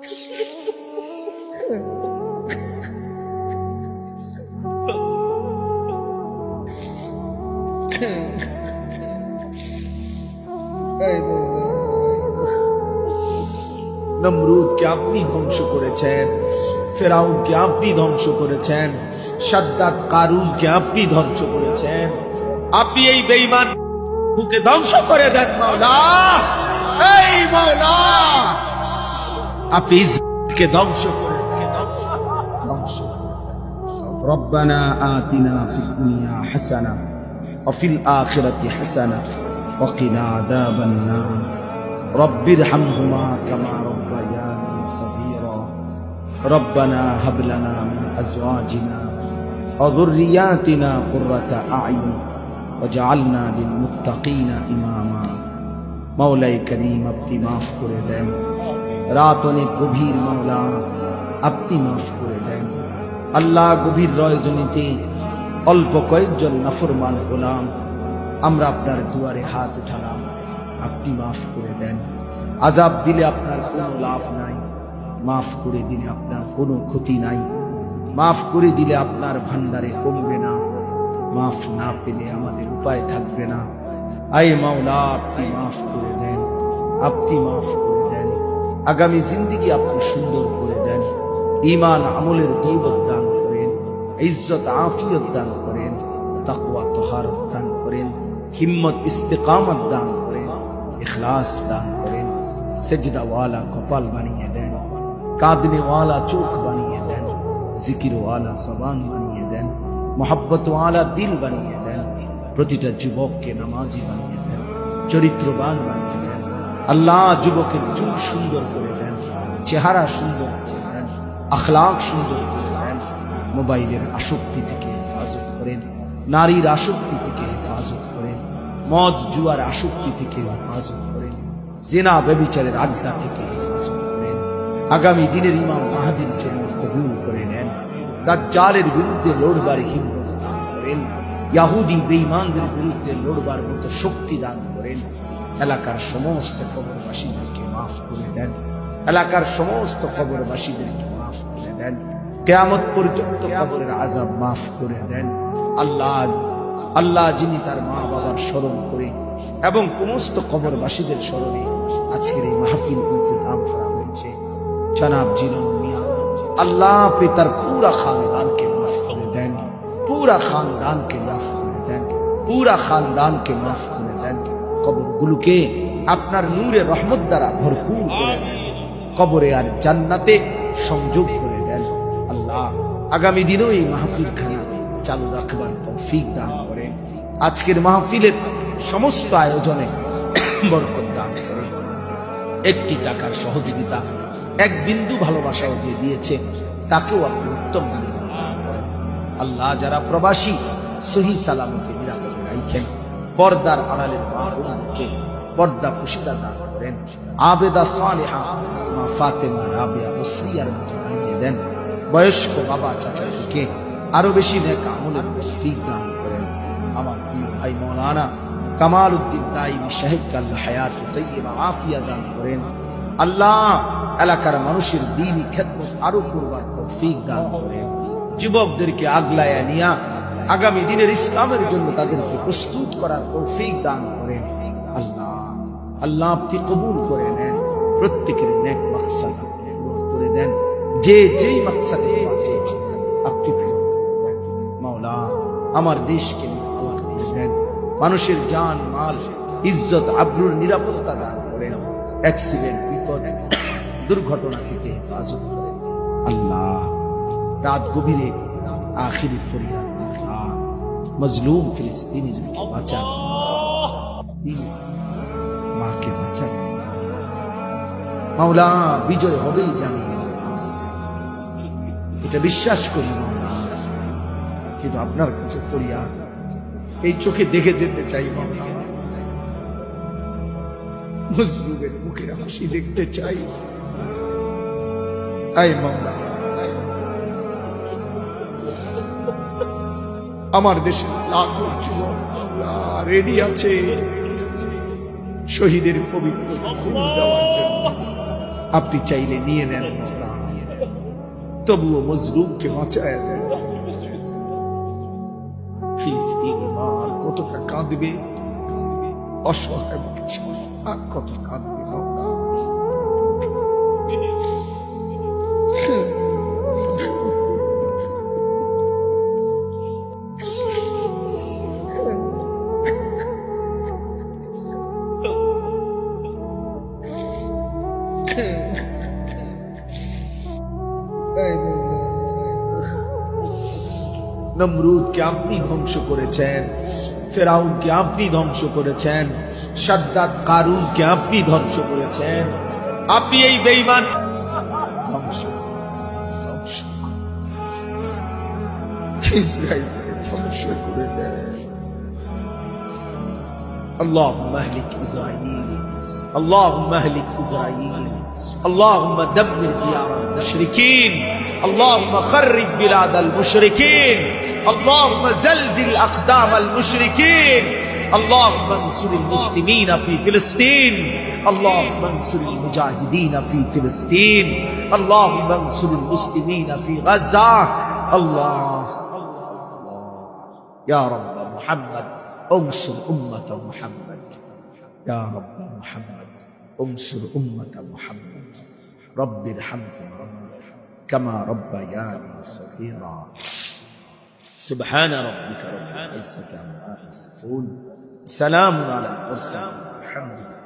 নমরুদকে আপনি ধ্বংস করেছেন, ফেরাউনকে আপনি ধ্বংস করেছেন, সাদ্দাত কারুনকে আপনি ধ্বংস করেছেন। আপনি এই বেঈমান কে ধ্বংস করে দেন মাওলা। এই মাওলা, আপনি ইসরাইলকে ধ্বংস করে ধ্বংস। রব্বানা আতিনা ফিদ দুনিয়া হাসানা ওয়া ফিল আখিরাতি হাসানা ওয়া কিনা আযাবান নার। রব্বিরহামহুমা কামা রব্বায়ানি সগীরা। রব্বানা হাব লানা মিন আজওয়াজিনা ওয়া যুররিয়াতিনা কুররাতা আ'ইউন ওয়াজআলনা লিল মুত্তাকিনা ইমামা। মাওলাই করিম, আপনি মাফ করে দেন। রাত অনেক গভীর মাওলা, আপনি মাফ করে দেন। আল্লাহ, গভীর রজনীতে অল্প কয়েকজন নাফরমান গোলাম আমরা আপনার দুয়ারে হাত উঠালাম, আপনি মাফ করে দেন। আযাব দিলে আপনার কোনো লাভ নাই, মাফ করে দিলে আপনার কোনো ক্ষতি নাই, মাফ করে দিলে আপনার ভান্ডারে কমবে না, মাফ না পেলে আমাদের উপায় থাকবে না। আয় মাওলা, আপনি মাফ করে দেন, আপনি মাফ করে দেন। আগামী জিন্দেগি আপনি সুন্দর করে দেন। ঈমান আমলের দৌলত দান করেন, ইজ্জত আফিয়ত দান করেন, তাকওয়া তাহারত দান করেন, হিম্মত ইস্তেকামত দান করেন, ইখলাস দান করেন। সেজদা ওয়ালা কপাল বানিয়ে দেন, কাঁদনে ওয়ালা চোখ বানিয়ে দেন, জিকির ওয়ালা জবান বানিয়ে দেন, মোহাব্বত ওয়ালা দিল বানিয়ে দেন। প্রতিটা যুবককে নামাজি বানিয়ে দেন, চরিত্রবান বানিয়ে দেন। আল্লাহ, যুবকের চুল সুন্দর করে দেন, চেহারা সুন্দর করে দেন, আখলাক সুন্দর করে দেন। মোবাইলের আসক্তি থেকে হেফাজত করেন, নারীর আসক্তি থেকে হেফাজত করেন, মদ জুয়ার আসক্তি থেকে হেফাজত করেন, জিনা ব্যভিচারের আড্ডা থেকে হেফাজত করেন। আগামী দিনের ইমাম মাহদীর জন্য কবুল করে নেন। দাজ্জালের বিরুদ্ধে লড়বার হিম্মত দান করেন, ইহুদি বেঈমানদের বিরুদ্ধে লড়বার মতো শক্তি দান করেন। এলাকার সমস্ত কবরবাসীদেরকে মাফ করে দেন, এলাকার সমস্ত কবরবাসীদেরকে মাফ করে দেন। কিয়ামত পর্যন্ত কবরের আযাব মাফ করে দেন। আল্লাহ, আল্লাহ, যিনি তার মা বাবার স্মরণ করে এবং সমস্ত কবরবাসীদের স্মরণে আজকের এই মাহফিল ইন্তজাম করা হয়েছে, জনাব জিলন মিয়া, আল্লাহ, আপনি তার পুরা খানদানকে মাফ করে দেন, পুরা খানদানকে মাফ করে দেন, পুরা খানদানকে মাফ করে দেন। কবরগুলোকে আপনার নূরে রহমত দ্বারা ভরপুর করে দেন, কবরে আর জান্নাতে সংযোগ করে দেন। আল্লাহ, আগামী দিনেও এই মাহফিল খানা চালু রাখবার তৌফিক দান করেন। আজকের মাহফিলের সমস্ত আয়োজনে বরকত দান করেন। একটি টাকার সহযোগিতা, এক বিন্দু ভালোবাসাও যে দিয়েছে তাকেও আপনি উত্তম দান করেন। আল্লাহ, যারা প্রবাসী সহি সালামতে নিরাপদে রাখেন, পর্দার আড়ালের মা বোনদেরকে পর্দা পুশিদা দান করেন। আবেদা সালেহা মা ফাতেমা রাবিয়া বসরিয়ার মতো বানিয়ে দেন। বয়স্ক বাবা চাচাদেরকে আরো বেশি নেক আমলের তৌফিক দান করেন। আমার প্রিয় ভাই মাওলানা কামাল উদ্দিন দাইমি সাহেবকে আল্লাহ হায়াত তাইয়্যিবা আফিয়া দান করেন। আল্লাহ, এলাকার মানুষের দ্বীনি খেদমত আরো করবার তৌফিক দান করেন। যুবকদেরকে আগলায়া নিয়া আগামী দিনের ইসলামের জন্য তাদেরকে প্রস্তুত করার তৌফিক দান করেন। আল্লাহ, আল্লাহ, আপনি কবুল করে নেন। প্রত্যেকের নেক মাকসাদ পূরণ করে দেন। যে যেই মাকসাদে চেয়েছে আপনি পূরণ করে দেন। মাওলা, আমার দেশকে নিরাপদ করে দেন। মানুষের জান মাল ইজ্জত আবরুর নিরাপত্তা দান করেন। অ্যাক্সিডেন্ট, বিপদ, দুর্ঘটনা থেকে হেফাজত করেন। আল্লাহ, রাত গভীরে আখিরি ফরিয়াদ, মজলুম ফিলিস্তিনিদেরকে বাঁচান, মাকে বাঁচান। মাওলা, বিজয় হবেই জানি, এটা বিশ্বাস করি মাওলা, কিন্তু আপনার কাছে ফরিয়াদ, এই চোখে দেখে যেতে চাই মাওলা, মজলুমের মুখের হাসি দেখতে চাই। আয় মাওলা, আমার দেশের লাখো যুবক রেডি আছে শহীদের পবিত্র খুন দেওয়ার জন্য। আপনি চাইলে নিয়ে নেন, তবুও মজলুমকে বাঁচায় দেন। ফিলিস্তিনি মা আর কতটা কাঁদবে, অসহায় বাচ্চা আর কত কাঁদবে। নমরুদকে আপনি ধ্বংস করেছেন, ফেরাউনকে আপনি ধ্বংস করেছেন, শাদ্দাদ কারুনকে আপনি ধ্বংস করেছেন। আপনি এই বেঈমান ধ্বংস ধ্বংস ইসরায়েলকে ধ্বংস করে দেন। اللهم اهلك إسرائيل، اللهم اهلك إسرائيل، اللهم دمر ديار المشركين، اللهم خرب بلاد المشركين، اللهم زلزل أقدام المشركين، اللهم انصر المسلمين في فلسطين، اللهم انصر المجاهدين في فلسطين، اللهم انصر المسلمين في غزة. الله يا رب محمد انصر أمة محمد، يا رب محمد انصر أمة محمد، رب ارحمهما كما ربياني صغيرا. سبحان ربك رب العزة عما يصفون، سلام على المرسلين، الحمد لله.